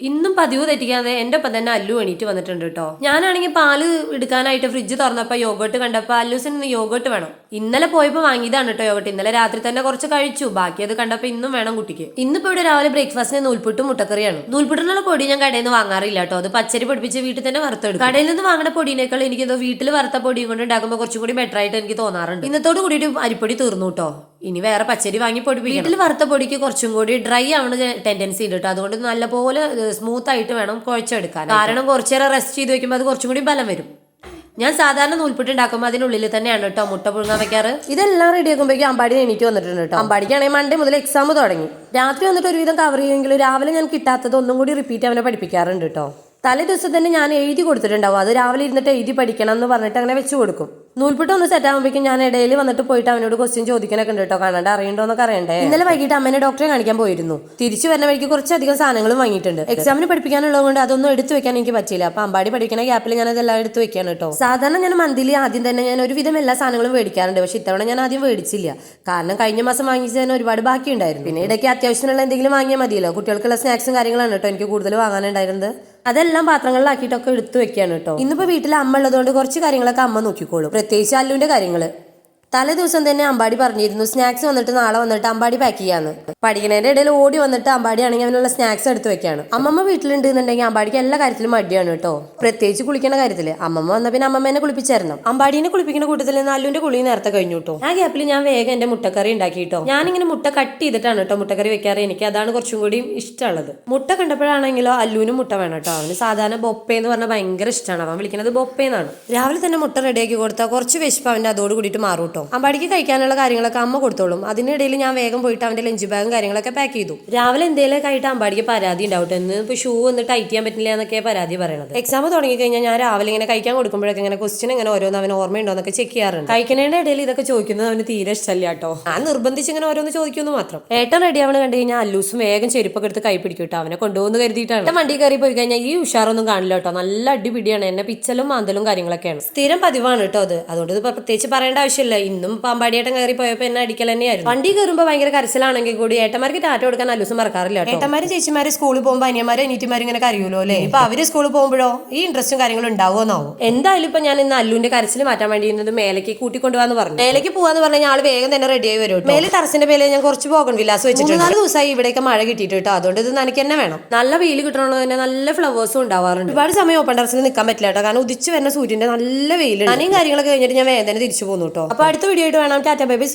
ഇന്നും പതിവ് തെറ്റിക്കാതെ എൻ്റെ ഒപ്പം തന്നെ അല്ലു എണീറ്റ് വന്നിട്ടുണ്ട് കേട്ടോ. ഞാനാണെങ്കിൽ പാല് എടുക്കാനായിട്ട് ഫ്രിഡ്ജ് തുറന്നപ്പോൾ യോഗോട്ട് കണ്ടപ്പോൾ അല്ലൂസിന് ഇന്ന് യോഗോട്ട് വേണം. ഇന്നലെ പോയപ്പോൾ വാങ്ങിയതാണ് കേട്ടോ യോഗോട്ട്. ഇന്നലെ രാത്രി തന്നെ കുറച്ച് കഴിച്ചു. ബാക്കി അത് കണ്ടപ്പോൾ ഇന്നും വേണം കുട്ടിക്ക്. ഇന്നിപ്പോൾ ഇവിടെ രാവിലെ ബ്രേക്ക്ഫാസ്റ്റിന് നൂൽപുട്ടും മുട്ടക്കറിയാണ്. നൂൽപുട്ടിനുള്ള പൊടി ഞാൻ കടയിൽ നിന്ന് വാങ്ങാറില്ല കേട്ടോ. അത് പച്ചരി പൊടിപ്പിച്ച് വീട്ടിൽ തന്നെ വറുത്തെടുക്കും. കടയിൽ നിന്ന് വാങ്ങുന്ന പൊടിയേക്കാൾ എനിക്കത് വീട്ടിൽ വറുത്ത പൊടിയും കൊണ്ട് ഉണ്ടാക്കുമ്പോൾ കുറച്ചും കൂടി ബെറ്റർ ആയിട്ട് എനിക്ക് തോന്നാറുണ്ട്. ഇന്നത്തോട് കൂടിയിട്ട് അരിപ്പൊടി തീർന്നു കേട്ടോ. ഇനി വേറെ പച്ചരി വാങ്ങി പൊടിപ്പിക്കും. വീട്ടിൽ വറുത്ത പൊടിക്ക് കുറച്ചും കൂടി ഡ്രൈ ആവുന്ന ടെൻഡൻസി ഉണ്ട് കേട്ടോ. അതുകൊണ്ട് നല്ലപോലെ സ്മൂത്ത് ആയിട്ട് വേണം കുഴച്ചെടുക്കാൻ. കാരണം കുറച്ചേരം റെസ്റ്റ് ചെയ്ത് വെക്കുമ്പോൾ അത് കുറച്ചും കൂടി ബലം വരും. ഞാൻ സാധാരണ നൂൽപുട്ട് ഉണ്ടാക്കുമ്പോൾ അതിനുള്ളിൽ തന്നെയാണ് കേട്ടോ മുട്ട പുഴുങ്ങാൻ വെക്കാറ്. ഇതെല്ലാം റെഡി ആക്കുമ്പോഴേക്കും അമ്പാടി എണീറ്റ് വന്നിട്ടുണ്ട് കേട്ടോ. അമ്പാടിക്കാണെങ്കിൽ മൺഡേ മുതൽ എക്സാം തുടങ്ങി. രാത്രി വന്നിട്ട് ഒരുവിധം കവർ ചെയ്യുമെങ്കിലും രാവിലെ ഞാൻ കിട്ടാത്തത് ഒന്നും കൂടി റിപ്പീറ്റ് അവനെ പഠിപ്പിക്കാറുണ്ട് കേട്ടോ. തലേ ദിവസം തന്നെ ഞാൻ എഴുതി കൊടുത്തിട്ടുണ്ടാവും. അത് രാവിലെ ഇരുന്നിട്ട് എഴുതി പഠിക്കണം എന്ന് പറഞ്ഞിട്ട് അങ്ങനെ വെച്ച് കൊടുക്കും. നൂൽപുട്ട് ഒന്ന് സെറ്റ് ആകുമ്പോഴേക്കും ഞാൻ ഇടയിൽ വന്നിട്ട് പോയിട്ട് അവനോട് ക്വസ്റ്റ്യൻ ചോദിക്കാനൊക്കെ ഉണ്ട് കേട്ടോ. കാണാണ്ട് അറിയണ്ടോന്നൊക്കെ അറിയണ്ടേ. ഇന്നലെ വൈകിട്ട് അമ്മേനെ ഡോക്ടറെ കാണിക്കാൻ പോയിരുന്നു. തിരിച്ചു വരുന്ന വഴിക്ക് കുറച്ചധികം സാധനങ്ങളും വാങ്ങിയിട്ടുണ്ട്. എക്സാമിന് പഠിപ്പിക്കാനുള്ളത് കൊണ്ട് അതൊന്നും എടുത്തു വെക്കാൻ എനിക്ക് പറ്റില്ല. അപ്പൊ അമ്പാടി പഠിക്കുന്ന ഗ്യാപ്പിൽ ഞാൻ അതെല്ലാം എടുത്തു വെക്കാണ് കേട്ടോ. സാധാരണ ഞാൻ മന്ത്ലി ആദ്യം തന്നെ ഞാൻ ഒരുവിധം എല്ലാ സാധനങ്ങളും മേടിക്കാറുണ്ട്. പക്ഷെ ഇത്തവണ ഞാൻ ആദ്യം മേടിച്ചില്ല. കാരണം കഴിഞ്ഞ മാസം വാങ്ങിച്ചതിന് ഒരുപാട് ബാക്കി ഉണ്ടായിരുന്നു. പിന്നെ ഇടയ്ക്ക് അത്യാവശ്യമുള്ള എന്തെങ്കിലും വാങ്ങിയാൽ മതിയല്ലോ. കുട്ടികൾക്കുള്ള സ്നാക്സും കാര്യങ്ങളാണ് കേട്ടോ എനിക്ക് കൂടുതൽ വാങ്ങാനുണ്ടായിരുന്നത്. അതെല്ലാം പാത്രങ്ങളിലാക്കിയിട്ടൊക്കെ എടുത്തു വെക്കുകയാണ് കേട്ടോ. ഇന്നിപ്പോ വീട്ടിൽ അമ്മ ഉള്ളതുകൊണ്ട് കുറച്ച് കാര്യങ്ങളൊക്കെ അമ്മ നോക്കിക്കോളും. പ്രത്യേകിച്ച് അല്ലുവിന്റെ കാര്യങ്ങള്. തലേ ദിവസം തന്നെ അമ്പാടി പറഞ്ഞിരുന്നു സ്നാക്സ് വന്നിട്ട് നാളെ വന്നിട്ട് അമ്പാടി പാക്ക് ചെയ്യാന്ന്. പഠിക്കുന്നതിന്റെ ഇടയിൽ ഓടി വന്നിട്ട് അമ്പാടി ആണെങ്കിൽ അവനുള്ള സ്നാക്സ് എടുത്ത് വെക്കാണ്. അമ്മമ്മ വീട്ടിലുണ്ടെന്നുണ്ടെങ്കിൽ അമ്പാടിക്ക് എല്ലാ കാര്യത്തിലും മടിയാണ് കേട്ടോ. പ്രത്യേകിച്ച് കുളിക്കുന്ന കാര്യത്തില്. അമ്മമ്മ വന്ന പിന്നെ അമ്മമ്മേനെ കുളിപ്പിച്ചായിരുന്നു. അമ്പാടീനെ കുളിപ്പിക്കുന്ന കൂട്ടത്തിൽ നിന്ന് അല്ലുവിന്റെ കുളി നേരത്തെ കഴിഞ്ഞു കേട്ടോ. ആ ഗ്യാപ്പിൽ ഞാൻ വേഗം എന്റെ മുട്ടക്കറി ഉണ്ടാക്കി കേട്ടോ. ഞാനിങ്ങനെ മുട്ട കട്ട് ചെയ്തിട്ടാണ് കേട്ടോ മുട്ടക്കറി വെക്കാറ്. എനിക്ക് അതാണ് കുറച്ചും കൂടി ഇഷ്ടമുള്ളത്. മുട്ട കണ്ടപ്പോഴാണെങ്കിലോ അല്ലുവിനും മുട്ട വേണം കേട്ടോ. അവന് സാധാരണ ബൊപ്പേ എന്ന് പറഞ്ഞാൽ ഭയങ്കര ഇഷ്ടമാണ്. അവൻ വിളിക്കുന്നത് ബൊപ്പേന്നാണ്. രാവിലെ തന്നെ മുട്ട റെഡിയാക്കി കൊടുത്താൽ കുറച്ച് വിശപ്പ് അവന്റെ അതോട് കൂടിയിട്ട് മാറും കേട്ടോ. അമ്പാടിക്ക് കഴിക്കാനുള്ള കാര്യങ്ങളൊക്കെ അമ്മ കൊടുത്തോളും. അതിനിടയിൽ ഞാൻ വേഗം പോയിട്ട് അവന്റെ ലഞ്ച് ബാഗും കാര്യങ്ങളൊക്കെ പാക്ക് ചെയ്തു. രാവിലെ എന്തെങ്കിലും ആയിട്ട് അമ്പാടിക്ക് പരാതി ഉണ്ടാവട്ടെ. എന്ന് ഇപ്പൊ ഷൂ ഒന്ന് ടൈറ്റ് ചെയ്യാൻ പറ്റില്ല എന്നൊക്കെ പരാതി പറയണത്. എക്സാം തുടങ്ങി കഴിഞ്ഞാൽ ഞാൻ രാവിലെ ഇങ്ങനെ കഴിക്കാൻ കൊടുക്കുമ്പോഴൊക്കെ ഇങ്ങനെ ക്വസ്റ്റ്യൻ ഇങ്ങനെ ഓരോന്ന് അവന് ഓർമ്മയുണ്ടോ എന്നൊക്കെ ചെക്ക് ചെയ്യാറുണ്ട്. കഴിക്കുന്നതിന്റെ ഇടയിൽ ഇതൊക്കെ ചോദിക്കുന്നത് അവന് തീരെ ഇഷ്ടമല്ല കേട്ടോ. ഞാൻ നിർബന്ധിച്ച് ഇങ്ങനെ ഓരോന്ന് ചോദിക്കുന്നു മാത്രം. ഏട്ടൻ റെഡി ആവണ കണ്ടു കഴിഞ്ഞാൽ അല്ലൂസും വേഗം ചെരുപ്പൊക്കെ എടുത്ത് കൈ പിടിക്കും കേട്ടോ. അവനെ കൊണ്ടുപോകുന്ന കരുതിയിട്ടാണ്. വണ്ടി കയറി പോയി കഴിഞ്ഞാൽ ഈ ഉഷാറൊന്നും കാണില്ല കേട്ടോ. നല്ല അടിപിടിയാണ്. എന്നെ പിച്ചലും മാന്തലും കാര്യങ്ങളൊക്കെയാണ് സ്ഥിരം പതിവാണ് കേട്ടോ അത്. അതുകൊണ്ട് ഇത് പ്രത്യേകിച്ച് പറയേണ്ട ആവശ്യമില്ല. ഇന്നും പാമ്പാടിയേട്ടൻ കയറി പോയപ്പോൾ എന്നെ അടിക്കൽ തന്നെയായിരുന്നു. വണ്ടി കയറുമ്പോൾ ഭയങ്കര കരച്ചിലാണെങ്കിൽ കൂടി ഏട്ടന്മാർക്ക് ടാറ്റ കൊടുക്കാൻ അല്ലൂസും മറക്കാറില്ല. ഏട്ടന്മാരും ചേച്ചിമാര് സ്കൂളിൽ പോകുമ്പോൾ അനിയന്മാരും അനിയത്തിമാരും ഇങ്ങനെ കറിയൂലോ അല്ലേ. ഇപ്പൊ അവര് സ്കൂളിൽ പോകുമ്പോഴോ ഈ ഇൻട്രസ്റ്റും കാര്യങ്ങളും ഉണ്ടാവുമെന്നാവും. എന്തായാലും ഇപ്പൊ ഞാൻ ഇന്ന് അല്ലുവിന്റെ കരച്ചിൽ മാറ്റാൻ വേണ്ടി മേലേക്ക് കൂട്ടിക്കൊണ്ടുപോകാന്ന് പറഞ്ഞു. മേലേക്ക് പോവാന്ന് പറഞ്ഞാൽ ആൾ വേഗം തന്നെ റെഡിയായി വരും. മേലെ ടെറസിന്റെ മേലെ ഞാൻ കുറച്ച് പോകൺ വിലാസ് വെച്ചിട്ടുണ്ട്. 4 ദിവസമായി ഇവിടെയൊക്കെ മഴ കിട്ടിയിട്ട് കേട്ടോ. അതുകൊണ്ട് ഇത് നനയ്ക്ക് തന്നെ വേണം. നല്ല വെയിൽ കിട്ടണത് തന്നെ നല്ല ഫ്ലവേഴ്സും ഉണ്ടാവാറുണ്ട്. ഒരുപാട് സമയം ഓപ്പൺ ടെറസിൽ നിൽക്കാൻ പറ്റില്ല കേട്ടോ. കാരണം ഉദിച്ചു വരുന്ന സൂര്യന്റെ നല്ല വെയിൽ. നനയും കാര്യങ്ങളൊക്കെ കഴിഞ്ഞിട്ട് ഞാൻ വേഗം തന്നെ തിരിച്ചു പോകുന്നു കേട്ടോ. അപ്പൊ അടുത്ത വീഡിയോ ആയിട്ട് വേണം. Tata bye bye.